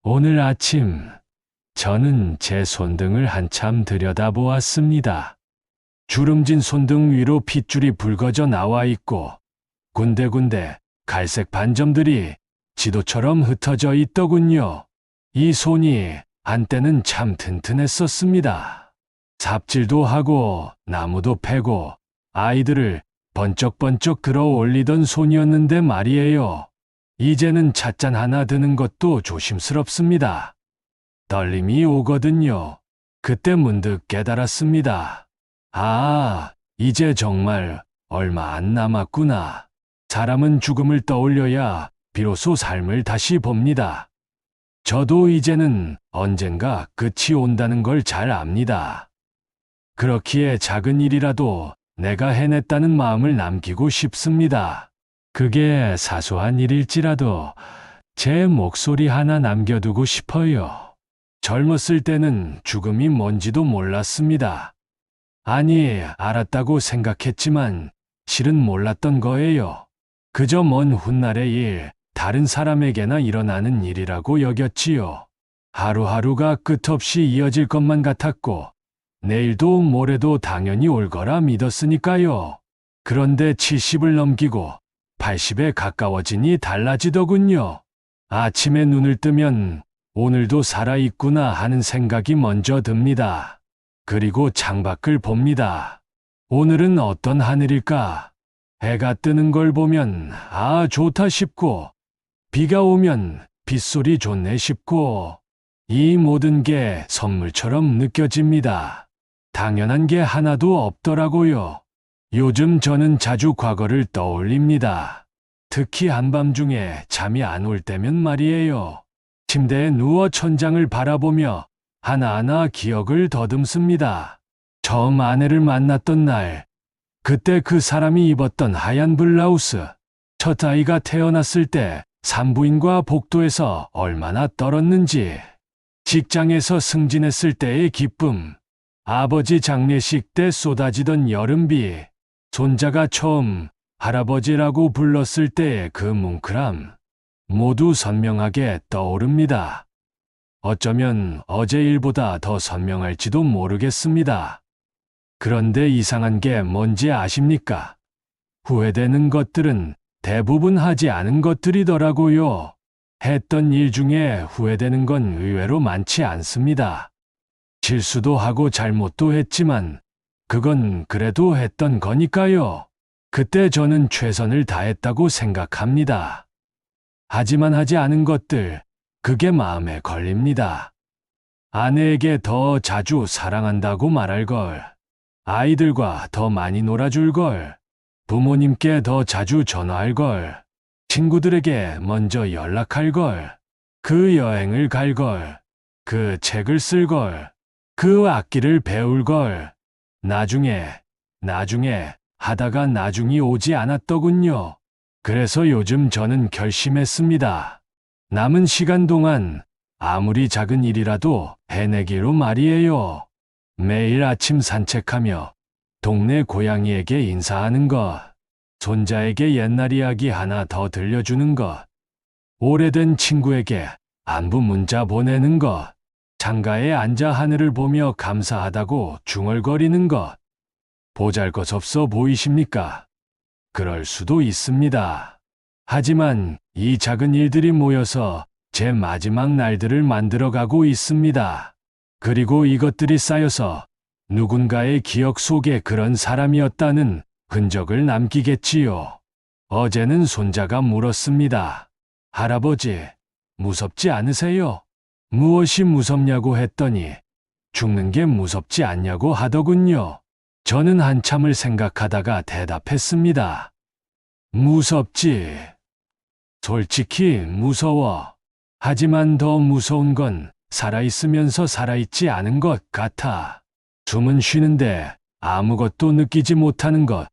오늘 아침 저는 제 손등을 한참 들여다보았습니다. 주름진 손등 위로 핏줄이 붉어져 나와 있고 군데군데 갈색 반점들이 지도처럼 흩어져 있더군요. 이 손이 한때는 참 튼튼했었습니다. 삽질도 하고 나무도 패고 아이들을 번쩍번쩍 들어 올리던 손이었는데 말이에요. 이제는 찻잔 하나 드는 것도 조심스럽습니다. 떨림이 오거든요. 그때 문득 깨달았습니다. 아, 이제 정말 얼마 안 남았구나. 사람은 죽음을 떠올려야 비로소 삶을 다시 봅니다. 저도 이제는 언젠가 끝이 온다는 걸 잘 압니다. 그렇기에 작은 일이라도 내가 해냈다는 마음을 남기고 싶습니다. 그게 사소한 일일지라도 제 목소리 하나 남겨두고 싶어요. 젊었을 때는 죽음이 뭔지도 몰랐습니다. 아니, 알았다고 생각했지만 실은 몰랐던 거예요. 그저 먼 훗날의 일, 다른 사람에게나 일어나는 일이라고 여겼지요. 하루하루가 끝없이 이어질 것만 같았고 내일도 모레도 당연히 올 거라 믿었으니까요. 그런데 70을 넘기고 80에 가까워지니 달라지더군요. 아침에 눈을 뜨면 오늘도 살아있구나 하는 생각이 먼저 듭니다. 그리고 창밖을 봅니다. 오늘은 어떤 하늘일까? 해가 뜨는 걸 보면 아 좋다 싶고 비가 오면 빗소리 좋네 싶고 이 모든 게 선물처럼 느껴집니다. 당연한 게 하나도 없더라고요. 요즘 저는 자주 과거를 떠올립니다. 특히 한밤중에 잠이 안 올 때면 말이에요. 침대에 누워 천장을 바라보며 하나하나 기억을 더듬습니다. 처음 아내를 만났던 날, 그때 그 사람이 입었던 하얀 블라우스, 첫 아이가 태어났을 때 산부인과 복도에서 얼마나 떨었는지, 직장에서 승진했을 때의 기쁨, 아버지 장례식 때 쏟아지던 여름비, 손자가 처음 할아버지라고 불렀을 때의 그 뭉클함, 모두 선명하게 떠오릅니다. 어쩌면 어제 일보다 더 선명할지도 모르겠습니다. 그런데 이상한 게 뭔지 아십니까? 후회되는 것들은 대부분 하지 않은 것들이더라고요. 했던 일 중에 후회되는 건 의외로 많지 않습니다. 실수도 하고 잘못도 했지만 그건 그래도 했던 거니까요. 그때 저는 최선을 다했다고 생각합니다. 하지만 하지 않은 것들, 그게 마음에 걸립니다. 아내에게 더 자주 사랑한다고 말할 걸, 아이들과 더 많이 놀아줄 걸, 부모님께 더 자주 전화할 걸, 친구들에게 먼저 연락할 걸, 그 여행을 갈 걸, 그 책을 쓸 걸, 그 악기를 배울 걸, 나중에 하다가 나중이 오지 않았더군요. 그래서 요즘 저는 결심했습니다. 남은 시간 동안 아무리 작은 일이라도 해내기로 말이에요. 매일 아침 산책하며 동네 고양이에게 인사하는 것, 손자에게 옛날 이야기 하나 더 들려주는 것, 오래된 친구에게 안부 문자 보내는 것, 창가에 앉아 하늘을 보며 감사하다고 중얼거리는 것. 보잘것없어 보이십니까? 그럴 수도 있습니다. 하지만 이 작은 일들이 모여서 제 마지막 날들을 만들어가고 있습니다. 그리고 이것들이 쌓여서 누군가의 기억 속에 그런 사람이었다는 흔적을 남기겠지요. 어제는 손자가 물었습니다. 할아버지, 무섭지 않으세요? 무엇이 무섭냐고 했더니 죽는 게 무섭지 않냐고 하더군요. 저는 한참을 생각하다가 대답했습니다. 무섭지. 솔직히 무서워. 하지만 더 무서운 건 살아있으면서 살아있지 않은 것 같아. 숨은 쉬는데 아무것도 느끼지 못하는 것.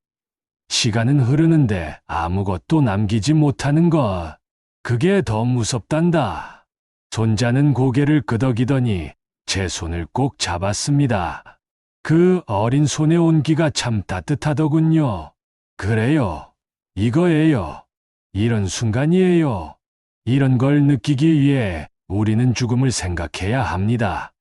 시간은 흐르는데 아무것도 남기지 못하는 것. 그게 더 무섭단다. 손자는 고개를 끄덕이더니 제 손을 꼭 잡았습니다. 그 어린 손의 온기가 참 따뜻하더군요. 그래요. 이거예요. 이런 순간이에요. 이런 걸 느끼기 위해 우리는 죽음을 생각해야 합니다.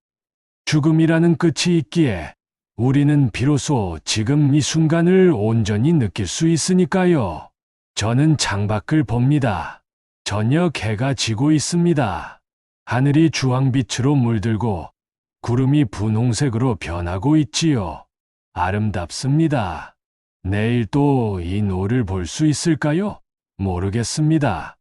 죽음이라는 끝이 있기에 우리는 비로소 지금 이 순간을 온전히 느낄 수 있으니까요. 저는 창밖을 봅니다. 저녁 해가 지고 있습니다. 하늘이 주황빛으로 물들고 구름이 분홍색으로 변하고 있지요. 아름답습니다. 내일 또 이 노을을 볼 수 있을까요? 모르겠습니다.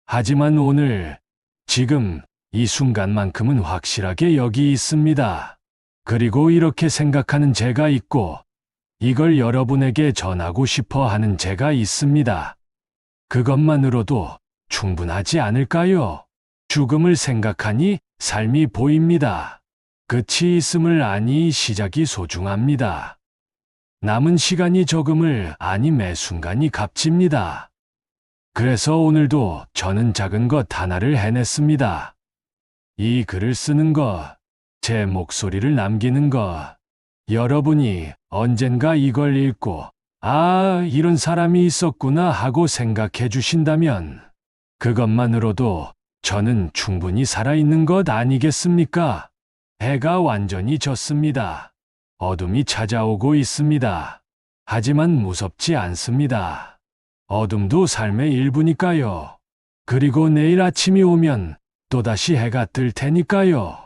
하지만 오늘, 지금, 이 순간만큼은 확실하게 여기 있습니다. 그리고 이렇게 생각하는 제가 있고, 이걸 여러분에게 전하고 싶어 하는 제가 있습니다. 그것만으로도 충분하지 않을까요? 죽음을 생각하니 삶이 보입니다. 끝이 있음을 아니 시작이 소중합니다. 남은 시간이 적음을 아니 매 순간이 값집니다. 그래서 오늘도 저는 작은 것 하나를 해냈습니다. 이 글을 쓰는 것, 제 목소리를 남기는 것, 여러분이 언젠가 이걸 읽고, 아, 이런 사람이 있었구나 하고 생각해 주신다면, 그것만으로도 저는 충분히 살아있는 것 아니겠습니까? 해가 완전히 졌습니다. 어둠이 찾아오고 있습니다. 하지만 무섭지 않습니다. 어둠도 삶의 일부니까요. 그리고 내일 아침이 오면 또다시 해가 뜰 테니까요.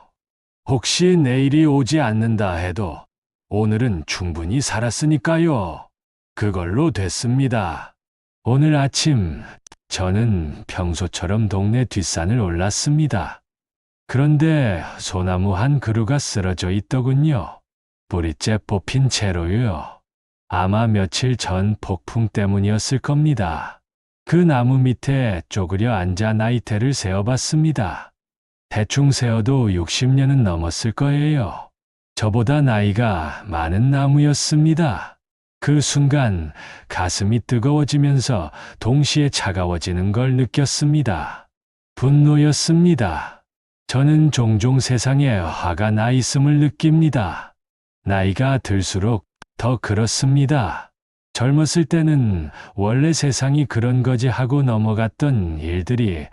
혹시 내일이 오지 않는다 해도 오늘은 충분히 살았으니까요. 그걸로 됐습니다. 오늘 아침 저는 평소처럼 동네 뒷산을 올랐습니다. 그런데 소나무 한 그루가 쓰러져 있더군요. 뿌리째 뽑힌 채로요. 아마 며칠 전 폭풍 때문이었을 겁니다. 그 나무 밑에 쪼그려 앉아 나이테를 세어봤습니다. 대충 세어도 60년은 넘었을 거예요. 저보다 나이가 많은 나무였습니다. 그 순간 가슴이 뜨거워지면서 동시에 차가워지는 걸 느꼈습니다. 분노였습니다. 저는 종종 세상에 화가 나 있음을 느낍니다. 나이가 들수록 더 그렇습니다. 젊었을 때는 원래 세상이 그런 거지 하고 넘어갔던 일들이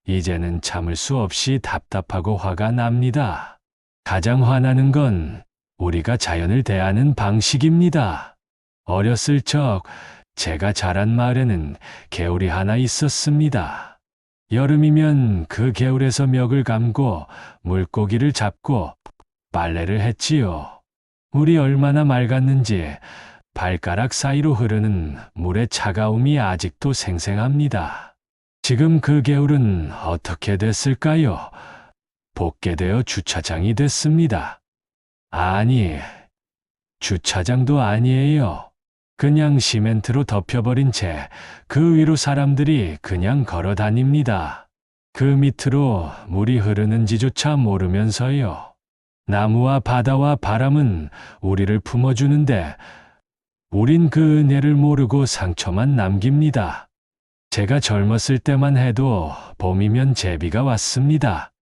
이제는 참을 수 없이 답답하고 화가 납니다. 가장 화나는 건 우리가 자연을 대하는 방식입니다. 어렸을 적 제가 자란 마을에는 개울이 하나 있었습니다. 여름이면 그 개울에서 멱을 감고 물고기를 잡고 빨래를 했지요. 물이 얼마나 맑았는지 발가락 사이로 흐르는 물의 차가움이 아직도 생생합니다. 지금 그 개울은 어떻게 됐을까요? 복개되어 주차장이 됐습니다. 아니, 주차장도 아니에요. 그냥 시멘트로 덮여버린 채 그 위로 사람들이 그냥 걸어 다닙니다. 그 밑으로 물이 흐르는지조차 모르면서요. 나무와 바다와 바람은 우리를 품어주는데 우린 그 은혜를 모르고 상처만 남깁니다. 제가 젊었을 때만 해도 봄이면 제비가 왔습니다.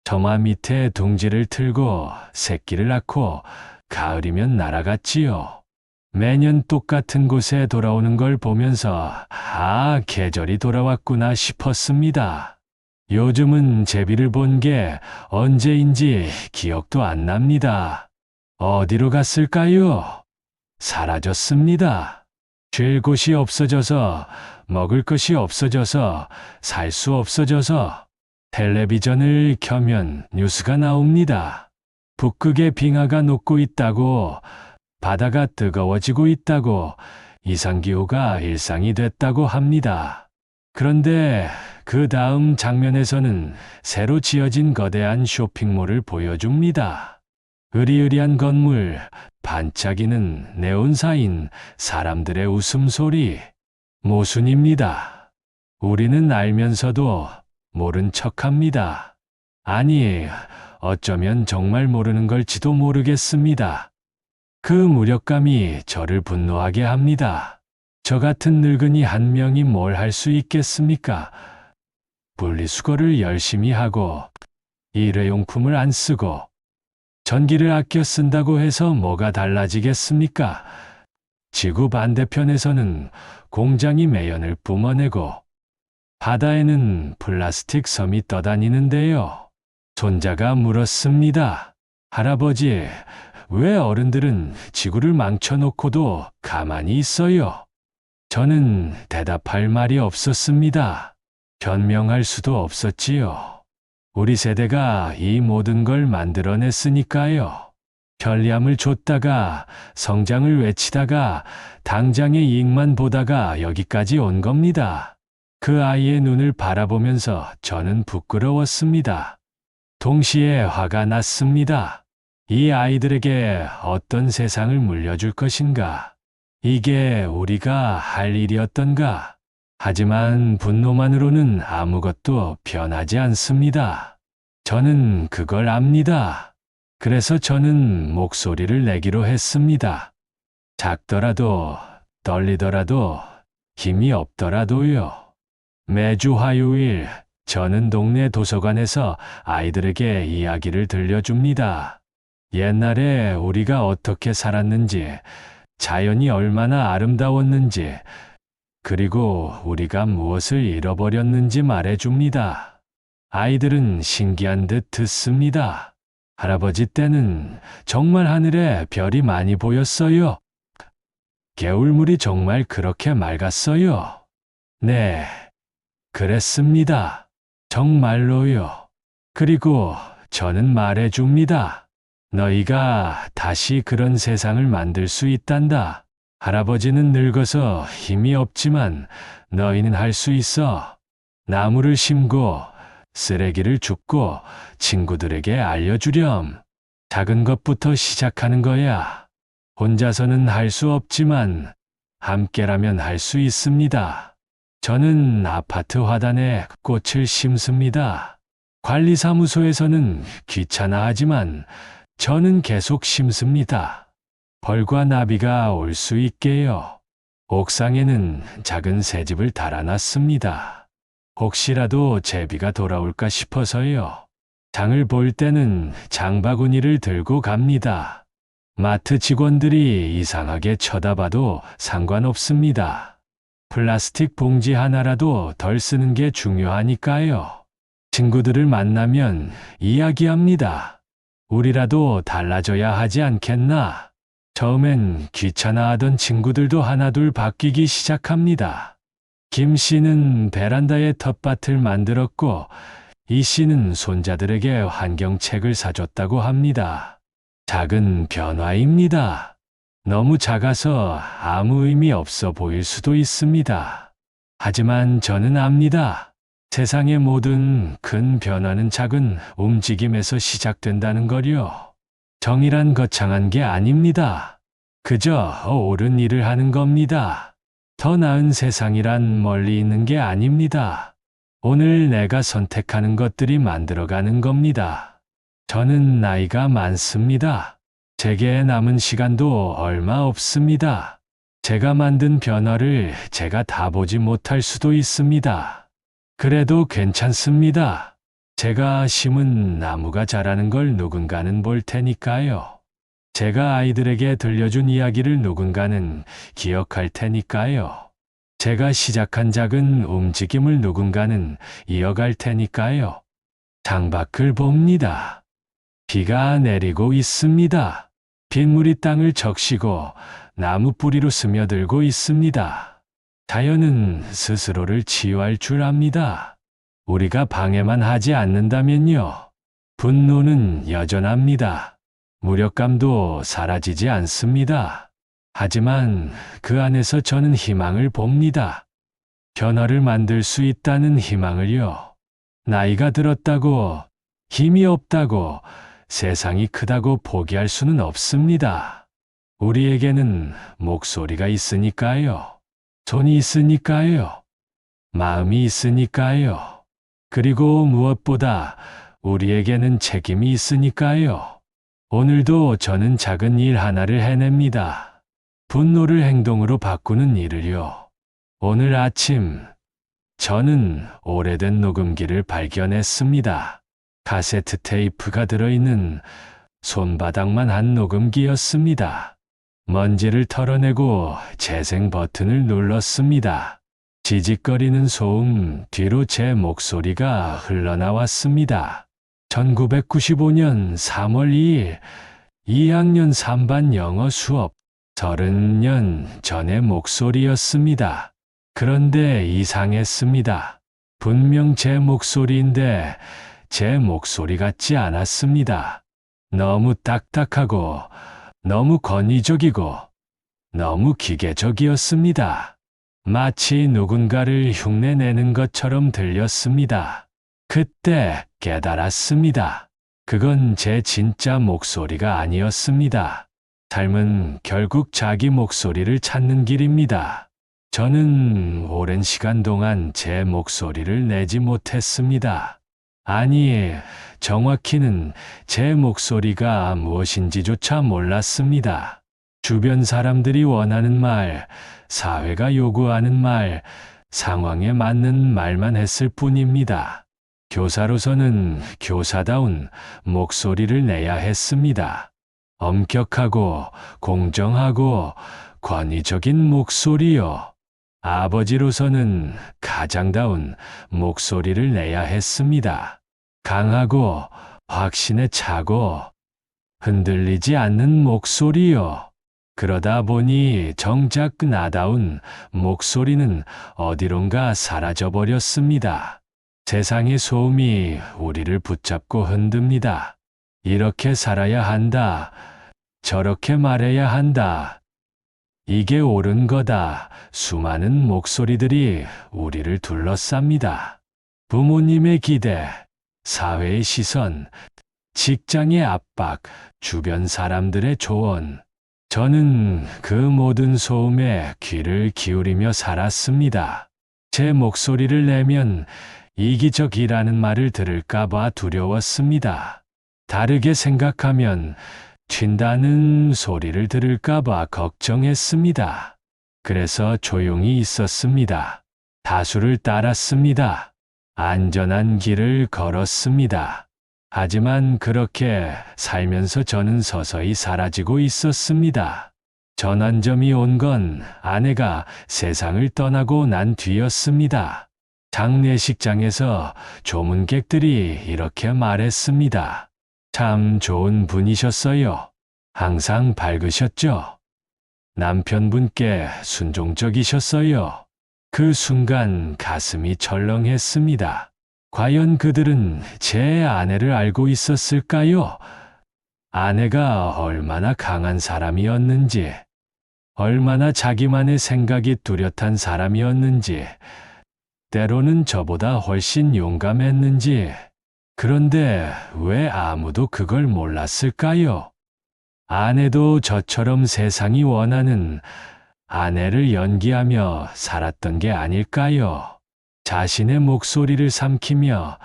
저마 밑에 둥지를 틀고 새끼를 낳고 가을이면 날아갔지요. 매년 똑같은 곳에 돌아오는 걸 보면서 아, 계절이 돌아왔구나 싶었습니다. 요즘은 제비를 본 게 언제인지 기억도 안 납니다. 어디로 갔을까요? 사라졌습니다. 쉴 곳이 없어져서, 먹을 것이 없어져서, 살 수 없어져서 텔레비전을 켜면 뉴스가 나옵니다. 북극의 빙하가 녹고 있다고, 바다가 뜨거워지고 있다고, 이상기후가 일상이 됐다고 합니다. 그런데 그 다음 장면에서는 새로 지어진 거대한 쇼핑몰을 보여줍니다. 으리으리한 건물, 반짝이는 네온사인, 사람들의 웃음소리, 모순입니다. 우리는 알면서도 모른 척합니다. 아니, 어쩌면 정말 모르는 걸지도 모르겠습니다. 그 무력감이 저를 분노하게 합니다. 저 같은 늙은이 한 명이 뭘 할 수 있겠습니까? 분리수거를 열심히 하고 일회용품을 안 쓰고 전기를 아껴 쓴다고 해서 뭐가 달라지겠습니까? 지구 반대편에서는 공장이 매연을 뿜어내고 바다에는 플라스틱 섬이 떠다니는데요. 손자가 물었습니다. 할아버지, 왜 어른들은 지구를 망쳐놓고도 가만히 있어요? 저는 대답할 말이 없었습니다. 변명할 수도 없었지요. 우리 세대가 이 모든 걸 만들어냈으니까요. 편리함을 줬다가 성장을 외치다가 당장의 이익만 보다가 여기까지 온 겁니다. 그 아이의 눈을 바라보면서 저는 부끄러웠습니다. 동시에 화가 났습니다. 이 아이들에게 어떤 세상을 물려줄 것인가? 이게 우리가 할 일이었던가? 하지만 분노만으로는 아무것도 변하지 않습니다. 저는 그걸 압니다. 그래서 저는 목소리를 내기로 했습니다. 작더라도, 떨리더라도, 힘이 없더라도요. 매주 화요일, 저는 동네 도서관에서 아이들에게 이야기를 들려줍니다. 옛날에 우리가 어떻게 살았는지, 자연이 얼마나 아름다웠는지, 그리고 우리가 무엇을 잃어버렸는지 말해줍니다. 아이들은 신기한 듯 듣습니다. 할아버지 때는 정말 하늘에 별이 많이 보였어요. 개울물이 정말 그렇게 맑았어요. 네, 그랬습니다. 정말로요. 그리고 저는 말해줍니다. 너희가 다시 그런 세상을 만들 수 있단다. 할아버지는 늙어서 힘이 없지만 너희는 할 수 있어. 나무를 심고 쓰레기를 줍고 친구들에게 알려주렴. 작은 것부터 시작하는 거야. 혼자서는 할 수 없지만 함께라면 할 수 있습니다. 저는 아파트 화단에 꽃을 심습니다. 관리사무소에서는 귀찮아하지만 저는 계속 심습니다. 벌과 나비가 올 수 있게요. 옥상에는 작은 새집을 달아놨습니다. 혹시라도 제비가 돌아올까 싶어서요. 장을 볼 때는 장바구니를 들고 갑니다. 마트 직원들이 이상하게 쳐다봐도 상관없습니다. 플라스틱 봉지 하나라도 덜 쓰는 게 중요하니까요. 친구들을 만나면 이야기합니다. 우리라도 달라져야 하지 않겠나? 처음엔 귀찮아하던 친구들도 하나둘 바뀌기 시작합니다. 김 씨는 베란다에 텃밭을 만들었고, 이 씨는 손자들에게 환경책을 사줬다고 합니다. 작은 변화입니다. 너무 작아서 아무 의미 없어 보일 수도 있습니다. 하지만 저는 압니다. 세상의 모든 큰 변화는 작은 움직임에서 시작된다는 걸요. 정의란 거창한 게 아닙니다. 그저 옳은 일을 하는 겁니다. 더 나은 세상이란 멀리 있는 게 아닙니다. 오늘 내가 선택하는 것들이 만들어가는 겁니다. 저는 나이가 많습니다. 제게 남은 시간도 얼마 없습니다. 제가 만든 변화를 제가 다 보지 못할 수도 있습니다. 그래도 괜찮습니다. 제가 심은 나무가 자라는 걸 누군가는 볼 테니까요. 제가 아이들에게 들려준 이야기를 누군가는 기억할 테니까요. 제가 시작한 작은 움직임을 누군가는 이어갈 테니까요. 창밖을 봅니다. 비가 내리고 있습니다. 빗물이 땅을 적시고 나무 뿌리로 스며들고 있습니다. 자연은 스스로를 치유할 줄 압니다. 우리가 방해만 하지 않는다면요. 분노는 여전합니다. 무력감도 사라지지 않습니다. 하지만 그 안에서 저는 희망을 봅니다. 변화를 만들 수 있다는 희망을요. 나이가 들었다고, 힘이 없다고, 세상이 크다고 포기할 수는 없습니다. 우리에게는 목소리가 있으니까요. 손이 있으니까요. 마음이 있으니까요. 그리고 무엇보다 우리에게는 책임이 있으니까요. 오늘도 저는 작은 일 하나를 해냅니다. 분노를 행동으로 바꾸는 일을요. 오늘 아침, 저는 오래된 녹음기를 발견했습니다. 카세트 테이프가 들어있는 손바닥만 한 녹음기였습니다. 먼지를 털어내고 재생 버튼을 눌렀습니다. 지직거리는 소음 뒤로 제 목소리가 흘러나왔습니다. 1995년 3월 2일 2학년 3반 영어 수업 30년 전의 목소리였습니다. 그런데 이상했습니다. 분명 제 목소리인데 제 목소리 같지 않았습니다. 너무 딱딱하고 너무 권위적이고 너무 기계적이었습니다. 마치 누군가를 흉내내는 것처럼 들렸습니다. 그때 깨달았습니다. 그건 제 진짜 목소리가 아니었습니다. 삶은 결국 자기 목소리를 찾는 길입니다. 저는 오랜 시간 동안 제 목소리를 내지 못했습니다. 아니, 정확히는 제 목소리가 무엇인지조차 몰랐습니다. 주변 사람들이 원하는 말, 사회가 요구하는 말, 상황에 맞는 말만 했을 뿐입니다. 교사로서는 교사다운 목소리를 내야 했습니다. 엄격하고 공정하고 권위적인 목소리요. 아버지로서는 가장다운 목소리를 내야 했습니다. 강하고 확신에 차고 흔들리지 않는 목소리요. 그러다 보니 정작 나다운 목소리는 어디론가 사라져버렸습니다. 세상의 소음이 우리를 붙잡고 흔듭니다. 이렇게 살아야 한다. 저렇게 말해야 한다. 이게 옳은 거다. 수많은 목소리들이 우리를 둘러쌉니다. 부모님의 기대, 사회의 시선, 직장의 압박, 주변 사람들의 조언. 저는 그 모든 소음에 귀를 기울이며 살았습니다. 제 목소리를 내면 이기적이라는 말을 들을까봐 두려웠습니다. 다르게 생각하면 튄다는 소리를 들을까봐 걱정했습니다. 그래서 조용히 있었습니다. 다수를 따랐습니다. 안전한 길을 걸었습니다. 하지만 그렇게 살면서 저는 서서히 사라지고 있었습니다. 전환점이 온 건 아내가 세상을 떠나고 난 뒤였습니다. 장례식장에서 조문객들이 이렇게 말했습니다. 참 좋은 분이셨어요. 항상 밝으셨죠? 남편분께 순종적이셨어요. 그 순간 가슴이 철렁했습니다. 과연 그들은 제 아내를 알고 있었을까요? 아내가 얼마나 강한 사람이었는지, 얼마나 자기만의 생각이 뚜렷한 사람이었는지, 때로는 저보다 훨씬 용감했는지, 그런데 왜 아무도 그걸 몰랐을까요? 아내도 저처럼 세상이 원하는 아내를 연기하며 살았던 게 아닐까요? 자신의 목소리를 삼키며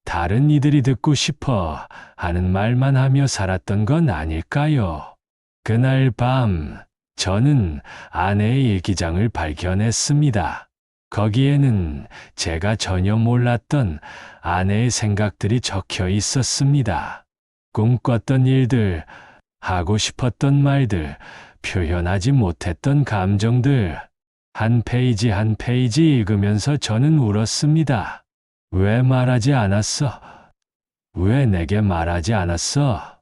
다른 이들이 듣고 싶어 하는 말만 하며 살았던 건 아닐까요? 그날 밤, 저는 아내의 일기장을 발견했습니다. 거기에는 제가 전혀 몰랐던 아내의 생각들이 적혀 있었습니다. 꿈꿨던 일들, 하고 싶었던 말들, 표현하지 못했던 감정들, 한 페이지 한 페이지 읽으면서 저는 울었습니다. 왜 말하지 않았어? 왜 내게 말하지 않았어?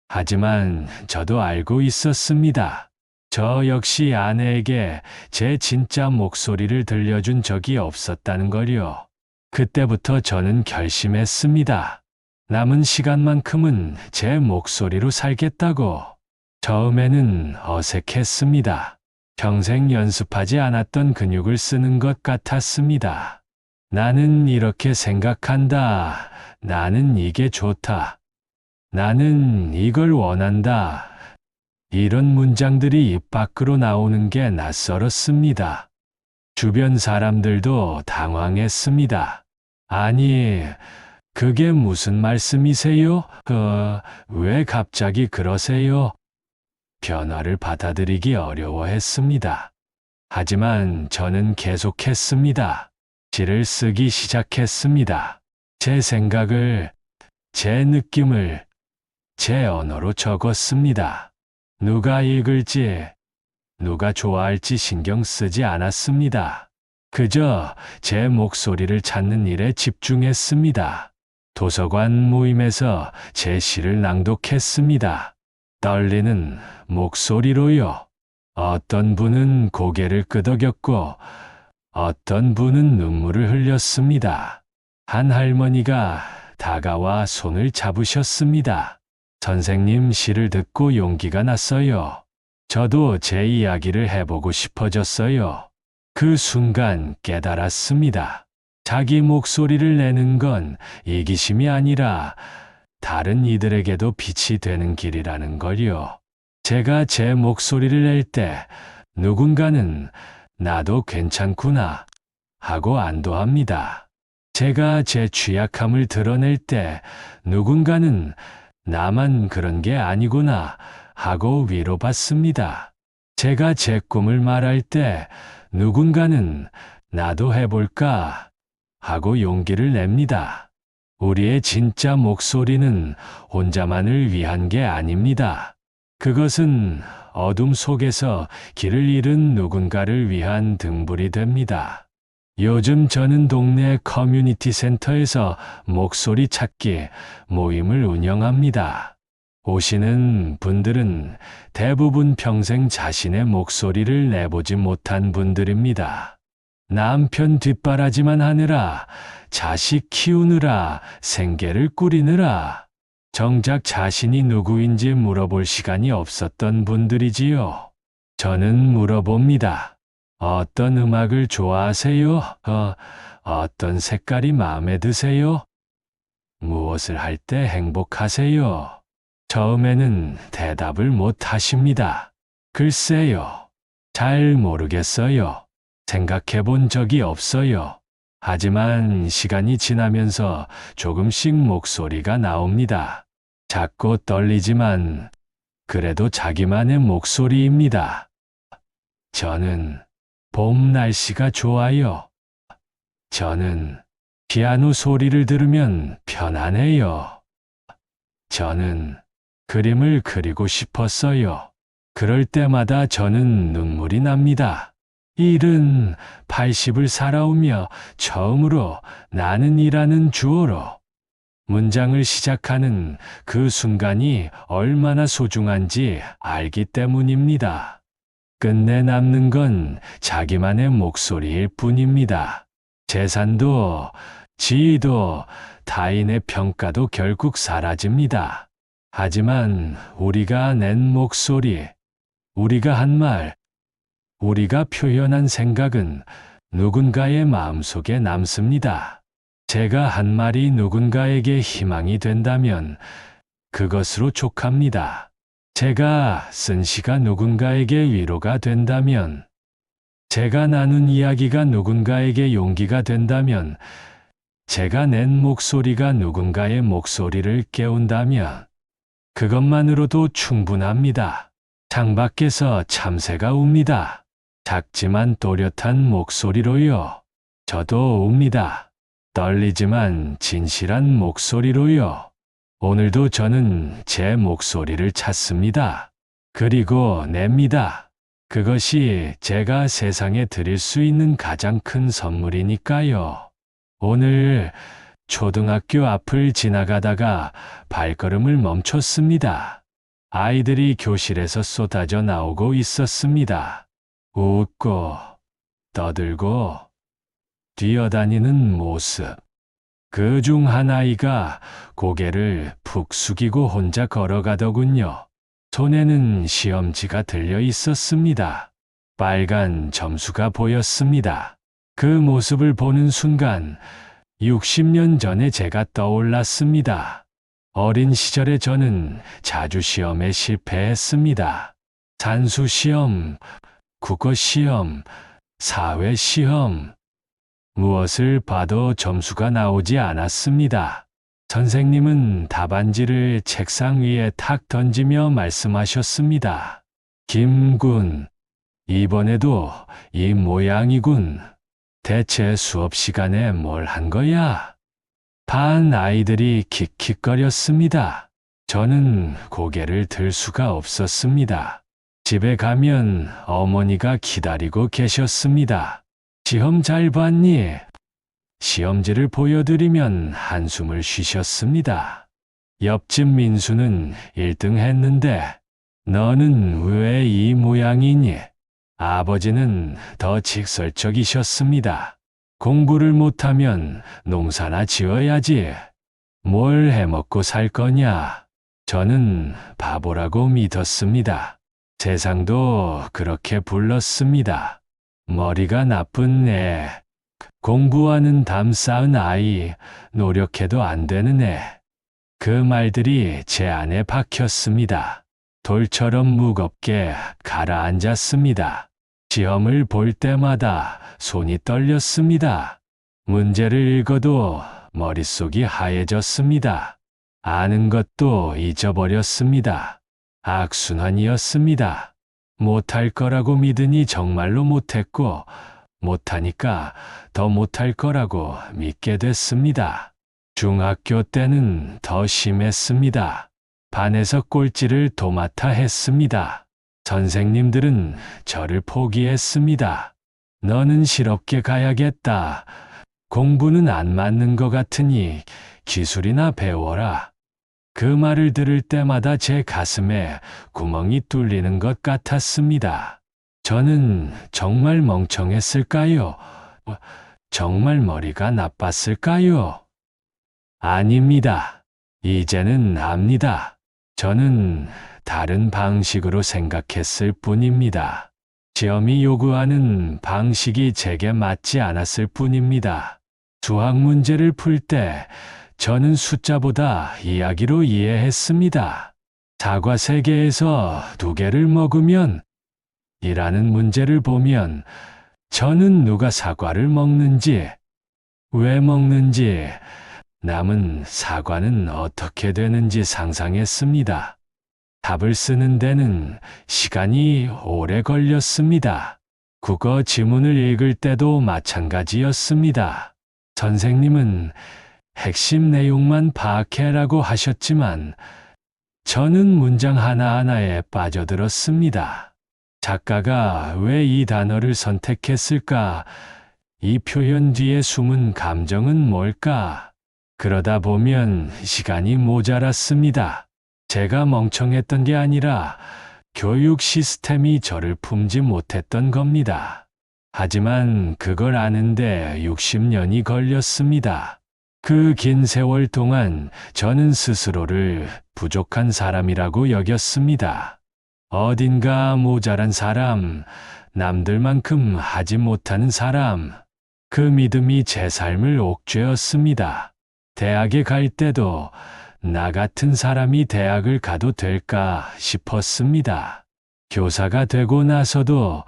하지만 저도 알고 있었습니다. 저 역시 아내에게 제 진짜 목소리를 들려준 적이 없었다는 걸요. 그때부터 저는 결심했습니다. 남은 시간만큼은 제 목소리로 살겠다고. 처음에는 어색했습니다. 평생 연습하지 않았던 근육을 쓰는 것 같았습니다. 나는 이렇게 생각한다. 나는 이게 좋다. 나는 이걸 원한다. 이런 문장들이 입 밖으로 나오는 게 낯설었습니다. 주변 사람들도 당황했습니다. 아니, 그게 무슨 말씀이세요? 왜 갑자기 그러세요? 변화를 받아들이기 어려워했습니다. 하지만 저는 계속했습니다. 시를 쓰기 시작했습니다. 제 생각을, 제 느낌을, 제 언어로 적었습니다. 누가 읽을지, 누가 좋아할지 신경 쓰지 않았습니다. 그저 제 목소리를 찾는 일에 집중했습니다. 도서관 모임에서 제 시를 낭독했습니다. 떨리는 목소리로요. 어떤 분은 고개를 끄덕였고 어떤 분은 눈물을 흘렸습니다. 한 할머니가 다가와 손을 잡으셨습니다. 선생님 시를 듣고 용기가 났어요. 저도 제 이야기를 해보고 싶어졌어요. 그 순간 깨달았습니다. 자기 목소리를 내는 건 이기심이 아니라 다른 이들에게도 빛이 되는 길이라는 걸요. 제가 제 목소리를 낼 때 누군가는 나도 괜찮구나 하고 안도합니다. 제가 제 취약함을 드러낼 때 누군가는 나만 그런 게 아니구나 하고 위로받습니다. 제가 제 꿈을 말할 때 누군가는 나도 해볼까 하고 용기를 냅니다. 우리의 진짜 목소리는 혼자만을 위한 게 아닙니다. 그것은 어둠 속에서 길을 잃은 누군가를 위한 등불이 됩니다. 요즘 저는 동네 커뮤니티 센터에서 목소리 찾기 모임을 운영합니다. 오시는 분들은 대부분 평생 자신의 목소리를 내보지 못한 분들입니다. 남편 뒷바라지만 하느라, 자식 키우느라, 생계를 꾸리느라, 정작 자신이 누구인지 물어볼 시간이 없었던 분들이지요. 저는 물어봅니다. 어떤 음악을 좋아하세요? 어떤 색깔이 마음에 드세요? 무엇을 할 때 행복하세요? 처음에는 대답을 못 하십니다. 글쎄요. 잘 모르겠어요. 생각해 본 적이 없어요. 하지만 시간이 지나면서 조금씩 목소리가 나옵니다. 작고 떨리지만 그래도 자기만의 목소리입니다. 저는 봄 날씨가 좋아요. 저는 피아노 소리를 들으면 편안해요. 저는 그림을 그리고 싶었어요. 그럴 때마다 저는 눈물이 납니다. 80을 살아오며 처음으로 나는 이라는 주어로 문장을 시작하는 그 순간이 얼마나 소중한지 알기 때문입니다. 끝내 남는 건 자기만의 목소리일 뿐입니다. 재산도, 지위도, 타인의 평가도 결국 사라집니다. 하지만 우리가 낸 목소리, 우리가 한 말, 우리가 표현한 생각은 누군가의 마음속에 남습니다. 제가 한 말이 누군가에게 희망이 된다면 그것으로 족합니다. 제가 쓴 시가 누군가에게 위로가 된다면, 제가 나눈 이야기가 누군가에게 용기가 된다면, 제가 낸 목소리가 누군가의 목소리를 깨운다면 그것만으로도 충분합니다. 창밖에서 참새가 웁니다. 작지만 또렷한 목소리로요. 저도 웁니다. 떨리지만 진실한 목소리로요. 오늘도 저는 제 목소리를 찾습니다. 그리고 냅니다. 그것이 제가 세상에 드릴 수 있는 가장 큰 선물이니까요. 오늘 초등학교 앞을 지나가다가 발걸음을 멈췄습니다. 아이들이 교실에서 쏟아져 나오고 있었습니다. 웃고 떠들고 뛰어다니는 모습. 그 중 한 아이가 고개를 푹 숙이고 혼자 걸어가더군요. 손에는 시험지가 들려 있었습니다. 빨간 점수가 보였습니다. 그 모습을 보는 순간 60년 전에 제가 떠올랐습니다. 어린 시절에 저는 자주 시험에 실패했습니다. 산수시험, 국어시험, 사회시험. 무엇을 봐도 점수가 나오지 않았습니다. 선생님은 답안지를 책상 위에 탁 던지며 말씀하셨습니다. 김군, 이번에도 이 모양이군. 대체 수업 시간에 뭘 한 거야? 반 아이들이 킥킥거렸습니다. 저는 고개를 들 수가 없었습니다. 집에 가면 어머니가 기다리고 계셨습니다. 시험 잘 봤니? 시험지를 보여드리면 한숨을 쉬셨습니다. 옆집 민수는 1등 했는데 너는 왜 이 모양이니? 아버지는 더 직설적이셨습니다. 공부를 못하면 농사나 지어야지. 뭘 해먹고 살 거냐? 저는 바보라고 믿었습니다. 세상도 그렇게 불렀습니다. 머리가 나쁜 애, 공부하는 담 쌓은 아이, 노력해도 안 되는 애. 그 말들이 제 안에 박혔습니다. 돌처럼 무겁게 가라앉았습니다. 시험을 볼 때마다 손이 떨렸습니다. 문제를 읽어도 머릿속이 하얘졌습니다. 아는 것도 잊어버렸습니다. 악순환이었습니다. 못할 거라고 믿으니 정말로 못했고, 못하니까 더 못할 거라고 믿게 됐습니다. 중학교 때는 더 심했습니다. 반에서 꼴찌를 도맡아 했습니다. 선생님들은 저를 포기했습니다. 너는 실업계 가야겠다. 공부는 안 맞는 것 같으니 기술이나 배워라. 그 말을 들을 때마다 제 가슴에 구멍이 뚫리는 것 같았습니다. 저는 정말 멍청했을까요? 정말 머리가 나빴을까요? 아닙니다. 이제는 압니다. 저는 다른 방식으로 생각했을 뿐입니다. 시험이 요구하는 방식이 제게 맞지 않았을 뿐입니다. 수학 문제를 풀 때 저는 숫자보다 이야기로 이해했습니다. 사과 3개에서 2개를 먹으면 이라는 문제를 보면 저는 누가 사과를 먹는지, 왜 먹는지, 남은 사과는 어떻게 되는지 상상했습니다. 답을 쓰는 데는 시간이 오래 걸렸습니다. 국어 지문을 읽을 때도 마찬가지였습니다. 선생님은 핵심 내용만 파악해라고 하셨지만 저는 문장 하나하나에 빠져들었습니다. 작가가 왜 이 단어를 선택했을까? 이 표현 뒤에 숨은 감정은 뭘까? 그러다 보면 시간이 모자랐습니다. 제가 멍청했던 게 아니라 교육 시스템이 저를 품지 못했던 겁니다. 하지만 그걸 아는데 60년이 걸렸습니다. 그 긴 세월 동안 저는 스스로를 부족한 사람이라고 여겼습니다. 어딘가 모자란 사람, 남들만큼 하지 못하는 사람, 그 믿음이 제 삶을 옥죄었습니다. 대학에 갈 때도 나 같은 사람이 대학을 가도 될까 싶었습니다. 교사가 되고 나서도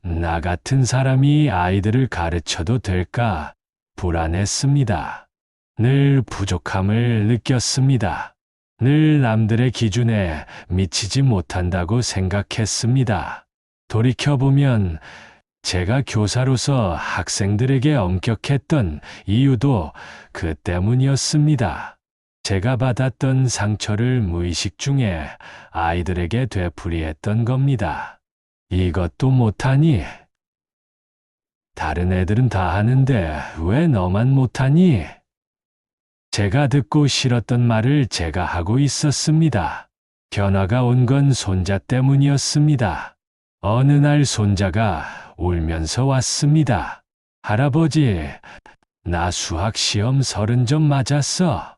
나 같은 사람이 아이들을 가르쳐도 될까 불안했습니다. 늘 부족함을 느꼈습니다. 늘 남들의 기준에 미치지 못한다고 생각했습니다. 돌이켜보면 제가 교사로서 학생들에게 엄격했던 이유도 그 때문이었습니다. 제가 받았던 상처를 무의식 중에 아이들에게 되풀이했던 겁니다. 이것도 못하니? 다른 애들은 다 하는데 왜 너만 못하니? 제가 듣고 싫었던 말을 제가 하고 있었습니다. 변화가 온 건 손자 때문이었습니다. 어느 날 손자가 울면서 왔습니다. 할아버지, 나 수학 시험 30점 맞았어.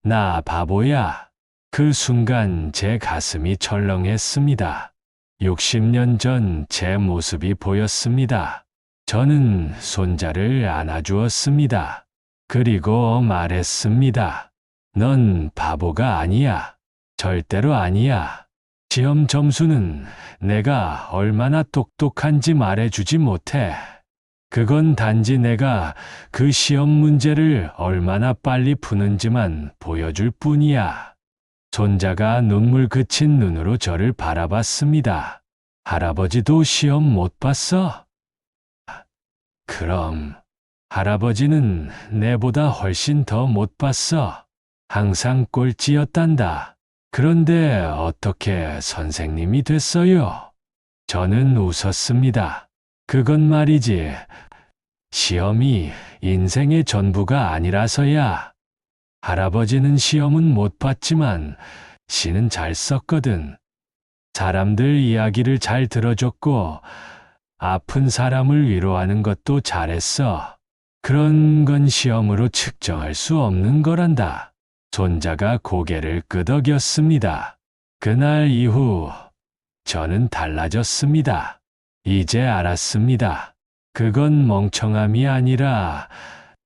나 바보야. 그 순간 제 가슴이 철렁했습니다. 60년 전 제 모습이 보였습니다. 저는 손자를 안아주었습니다. 그리고 말했습니다. 넌 바보가 아니야. 절대로 아니야. 시험 점수는 내가 얼마나 똑똑한지 말해주지 못해. 그건 단지 내가 그 시험 문제를 얼마나 빨리 푸는지만 보여줄 뿐이야. 손자가 눈물 그친 눈으로 저를 바라봤습니다. 할아버지도 시험 못 봤어? 그럼 할아버지는 내보다 훨씬 더 못 봤어. 항상 꼴찌였단다. 그런데 어떻게 선생님이 됐어요? 저는 웃었습니다. 그건 말이지. 시험이 인생의 전부가 아니라서야. 할아버지는 시험은 못 봤지만 시는 잘 썼거든. 사람들 이야기를 잘 들어줬고 아픈 사람을 위로하는 것도 잘했어. 그런 건 시험으로 측정할 수 없는 거란다. 손자가 고개를 끄덕였습니다. 그날 이후 저는 달라졌습니다. 이제 알았습니다. 그건 멍청함이 아니라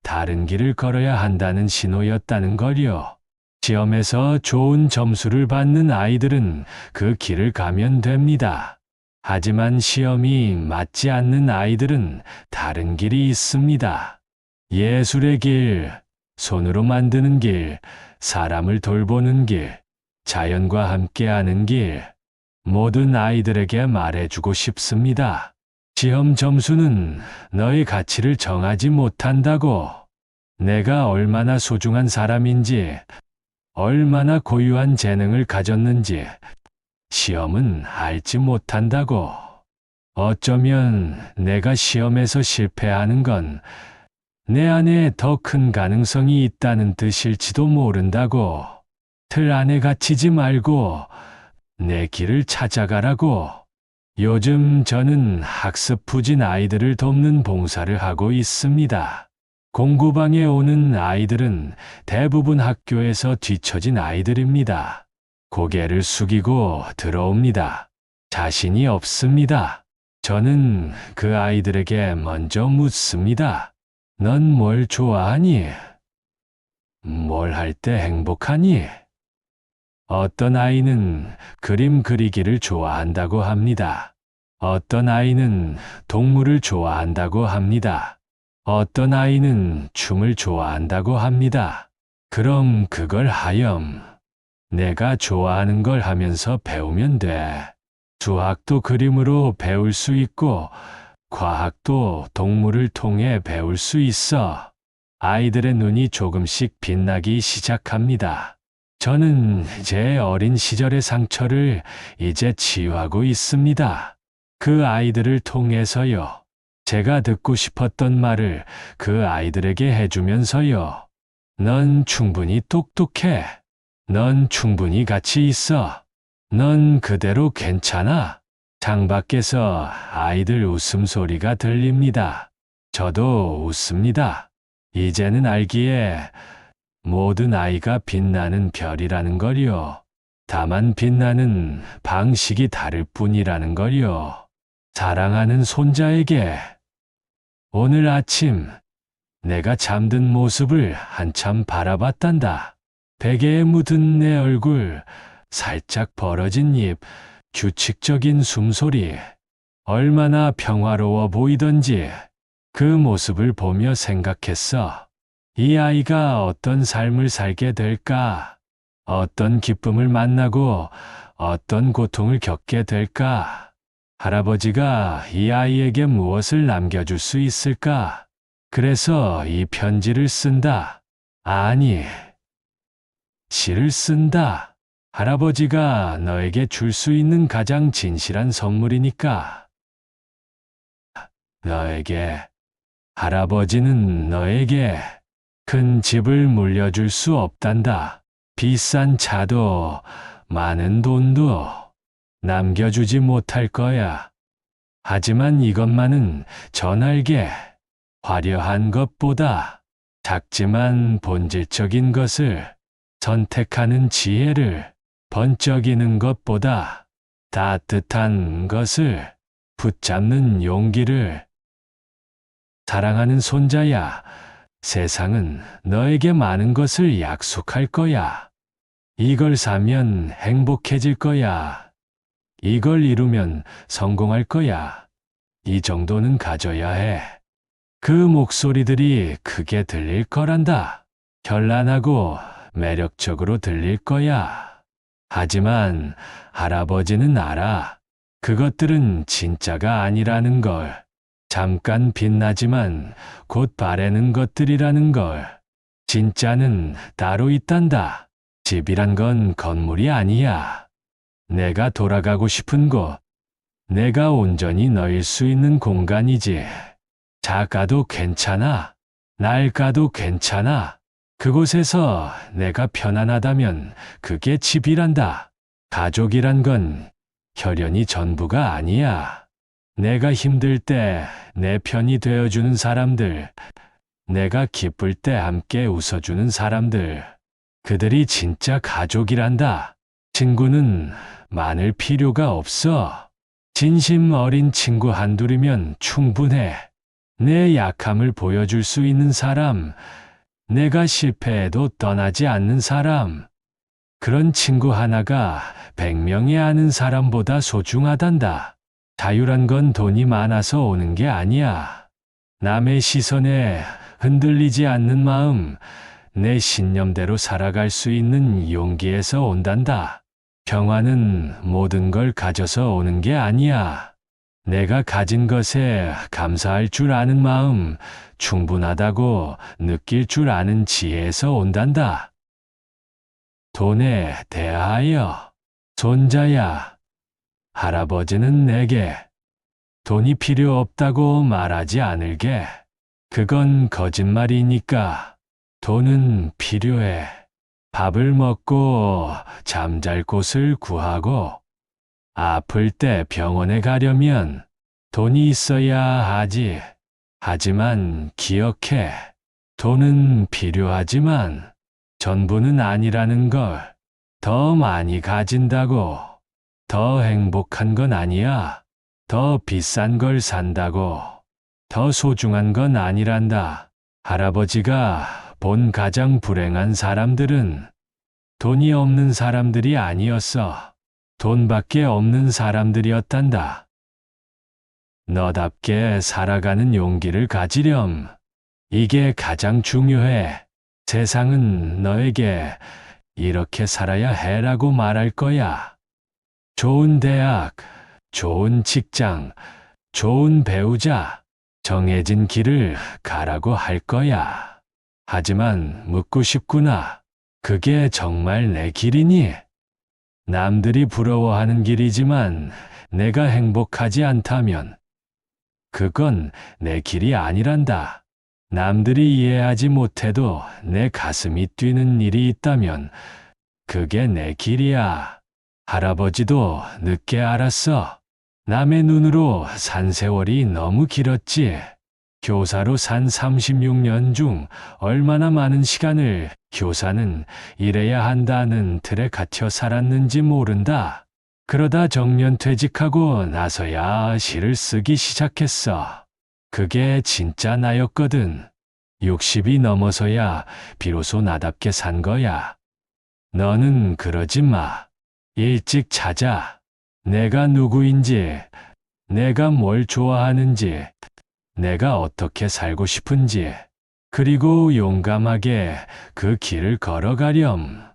다른 길을 걸어야 한다는 신호였다는 걸요. 시험에서 좋은 점수를 받는 아이들은 그 길을 가면 됩니다. 하지만 시험이 맞지 않는 아이들은 다른 길이 있습니다. 예술의 길, 손으로 만드는 길, 사람을 돌보는 길, 자연과 함께하는 길, 모든 아이들에게 말해주고 싶습니다. 시험 점수는 너의 가치를 정하지 못한다고. 내가 얼마나 소중한 사람인지, 얼마나 고유한 재능을 가졌는지 시험은 알지 못한다고. 어쩌면 내가 시험에서 실패하는 건 내 안에 더 큰 가능성이 있다는 뜻일지도 모른다고. 틀 안에 갇히지 말고 내 길을 찾아가라고. 요즘 저는 학습 부진 아이들을 돕는 봉사를 하고 있습니다. 공부방에 오는 아이들은 대부분 학교에서 뒤처진 아이들입니다. 고개를 숙이고 들어옵니다. 자신이 없습니다. 저는 그 아이들에게 먼저 묻습니다. 넌 뭘 좋아하니? 뭘 할 때 행복하니? 어떤 아이는 그림 그리기를 좋아한다고 합니다. 어떤 아이는 동물을 좋아한다고 합니다. 어떤 아이는 춤을 좋아한다고 합니다. 그럼 그걸 하렴. 내가 좋아하는 걸 하면서 배우면 돼. 수학도 그림으로 배울 수 있고, 과학도 동물을 통해 배울 수 있어. 아이들의 눈이 조금씩 빛나기 시작합니다. 저는 제 어린 시절의 상처를 이제 치유하고 있습니다. 그 아이들을 통해서요. 제가 듣고 싶었던 말을 그 아이들에게 해주면서요. 넌 충분히 똑똑해. 넌 충분히 가치 있어. 넌 그대로 괜찮아. 창밖에서 아이들 웃음소리가 들립니다. 저도 웃습니다. 이제는 알기에 모든 아이가 빛나는 별이라는 걸요. 다만 빛나는 방식이 다를 뿐이라는 걸요. 사랑하는 손자에게 오늘 아침 내가 잠든 모습을 한참 바라봤단다. 베개에 묻은 내 얼굴, 살짝 벌어진 입, 규칙적인 숨소리, 얼마나 평화로워 보이던지 그 모습을 보며 생각했어. 이 아이가 어떤 삶을 살게 될까? 어떤 기쁨을 만나고 어떤 고통을 겪게 될까? 할아버지가 이 아이에게 무엇을 남겨줄 수 있을까? 그래서 이 편지를 쓴다. 아니, 시를 쓴다. 할아버지가 너에게 줄 수 있는 가장 진실한 선물이니까. 너에게, 할아버지는 너에게 큰 집을 물려줄 수 없단다. 비싼 차도, 많은 돈도 남겨주지 못할 거야. 하지만 이것만은 전알게. 화려한 것보다 작지만 본질적인 것을 선택하는 지혜를, 번쩍이는 것보다 따뜻한 것을 붙잡는 용기를. 사랑하는 손자야, 세상은 너에게 많은 것을 약속할 거야. 이걸 사면 행복해질 거야. 이걸 이루면 성공할 거야. 이 정도는 가져야 해. 그 목소리들이 크게 들릴 거란다. 현란하고 매력적으로 들릴 거야. 하지만 할아버지는 알아. 그것들은 진짜가 아니라는 걸. 잠깐 빛나지만 곧 바래는 것들이라는 걸. 진짜는 따로 있단다. 집이란 건 건물이 아니야. 내가 돌아가고 싶은 곳. 내가 온전히 너일 수 있는 공간이지. 작가도 괜찮아. 낡아도 괜찮아. 그곳에서 내가 편안하다면 그게 집이란다. 가족이란 건 혈연이 전부가 아니야. 내가 힘들 때 내 편이 되어주는 사람들, 내가 기쁠 때 함께 웃어주는 사람들, 그들이 진짜 가족이란다. 친구는 많을 필요가 없어. 진심 어린 친구 한둘이면 충분해. 내 약함을 보여줄 수 있는 사람, 내가 실패해도 떠나지 않는 사람, 그런 친구 하나가 100명이 아는 사람보다 소중하단다. 자유란 건 돈이 많아서 오는 게 아니야. 남의 시선에 흔들리지 않는 마음, 내 신념대로 살아갈 수 있는 용기에서 온단다. 평화는 모든 걸 가져서 오는 게 아니야. 내가 가진 것에 감사할 줄 아는 마음, 충분하다고 느낄 줄 아는 지혜에서 온단다. 돈에 대하여, 손자야, 할아버지는 내게 돈이 필요 없다고 말하지 않을게. 그건 거짓말이니까. 돈은 필요해. 밥을 먹고 잠잘 곳을 구하고, 아플 때 병원에 가려면 돈이 있어야 하지. 하지만 기억해. 돈은 필요하지만 전부는 아니라는 걸. 더 많이 가진다고 더 행복한 건 아니야. 더 비싼 걸 산다고 더 소중한 건 아니란다. 할아버지가 본 가장 불행한 사람들은 돈이 없는 사람들이 아니었어. 돈밖에 없는 사람들이었단다. 너답게 살아가는 용기를 가지렴. 이게 가장 중요해. 세상은 너에게 이렇게 살아야 해라고 말할 거야. 좋은 대학, 좋은 직장, 좋은 배우자, 정해진 길을 가라고 할 거야. 하지만 묻고 싶구나. 그게 정말 내 길이니? 남들이 부러워하는 길이지만 내가 행복하지 않다면 그건 내 길이 아니란다. 남들이 이해하지 못해도 내 가슴이 뛰는 일이 있다면 그게 내 길이야. 할아버지도 늦게 알았어. 남의 눈으로 산 세월이 너무 길었지. 교사로 산 36년 중 얼마나 많은 시간을 교사는 일해야 한다는 틀에 갇혀 살았는지 모른다. 그러다 정년퇴직하고 나서야 시를 쓰기 시작했어. 그게 진짜 나였거든. 60이 넘어서야 비로소 나답게 산 거야. 너는 그러지 마. 일찍 찾아. 내가 누구인지, 내가 뭘 좋아하는지, 내가 어떻게 살고 싶은지, 그리고 용감하게 그 길을 걸어가렴.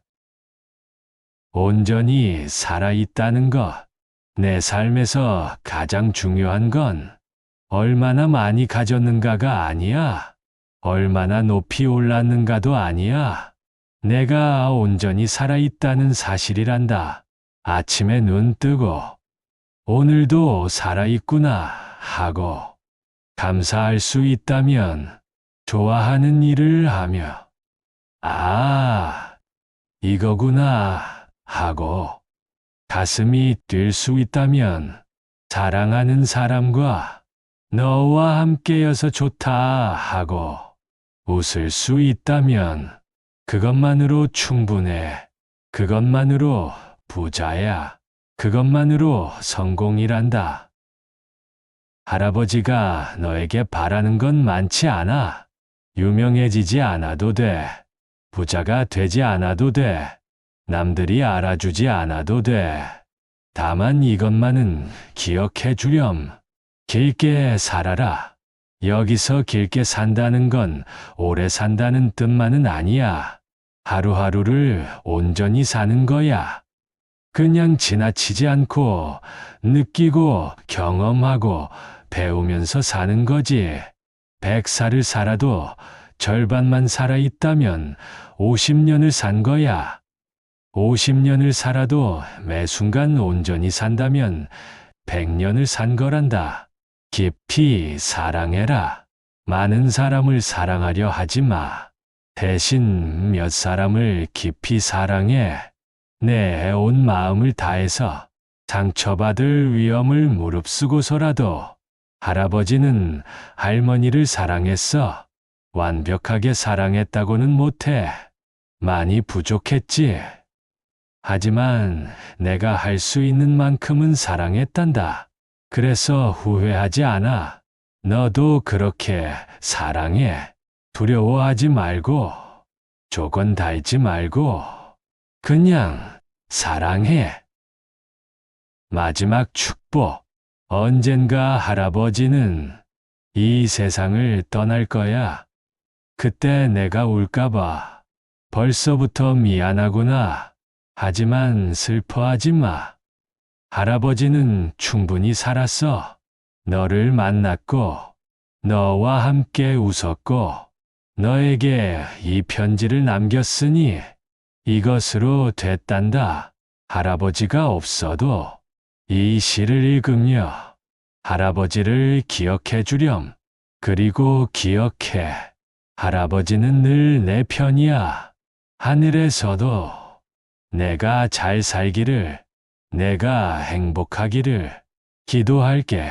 온전히 살아있다는 것. 내 삶에서 가장 중요한 건 얼마나 많이 가졌는가가 아니야. 얼마나 높이 올랐는가도 아니야. 내가 온전히 살아있다는 사실이란다. 아침에 눈 뜨고 오늘도 살아있구나 하고 감사할 수 있다면 좋아하는 일을 하며 아, 이거구나 하고 가슴이 뛸 수 있다면 사랑하는 사람과 너와 함께여서 좋다 하고 웃을 수 있다면 그것만으로 충분해. 그것만으로 부자야. 그것만으로 성공이란다. 할아버지가 너에게 바라는 건 많지 않아. 유명해지지 않아도 돼. 부자가 되지 않아도 돼. 남들이 알아주지 않아도 돼. 다만 이것만은 기억해 주렴. 길게 살아라. 여기서 길게 산다는 건 오래 산다는 뜻만은 아니야. 하루하루를 온전히 사는 거야. 그냥 지나치지 않고 느끼고 경험하고 배우면서 사는 거지. 100살을 살아도 절반만 살아있다면 50년을 산 거야. 50년을 살아도 매 순간 온전히 산다면 100년을 산 거란다. 깊이 사랑해라. 많은 사람을 사랑하려 하지 마. 대신 몇 사람을 깊이 사랑해. 내 온 마음을 다해서 상처받을 위험을 무릅쓰고서라도 할아버지는 할머니를 사랑했어. 완벽하게 사랑했다고는 못해. 많이 부족했지. 하지만 내가 할 수 있는 만큼은 사랑했단다. 그래서 후회하지 않아. 너도 그렇게 사랑해. 두려워하지 말고, 조건 달지 말고, 그냥 사랑해. 마지막 축복. 언젠가 할아버지는 이 세상을 떠날 거야. 그때 내가 울까봐 벌써부터 미안하구나. 하지만 슬퍼하지 마. 할아버지는 충분히 살았어. 너를 만났고, 너와 함께 웃었고, 너에게 이 편지를 남겼으니 이것으로 됐단다. 할아버지가 없어도 이 시를 읽으며 할아버지를 기억해 주렴. 그리고 기억해. 할아버지는 늘 내 편이야. 하늘에서도 내가 잘 살기를, 내가 행복하기를 기도할게.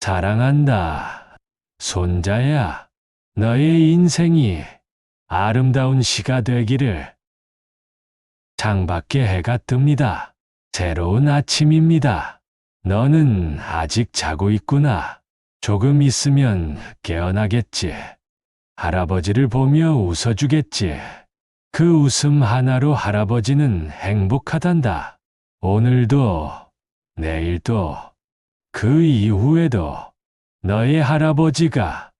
사랑한다. 손자야. 너의 인생이 아름다운 시가 되기를. 창밖에 해가 뜹니다. 새로운 아침입니다. 너는 아직 자고 있구나. 조금 있으면 깨어나겠지. 할아버지를 보며 웃어주겠지. 그 웃음 하나로 할아버지는 행복하단다. 오늘도, 내일도, 그 이후에도 너의 할아버지가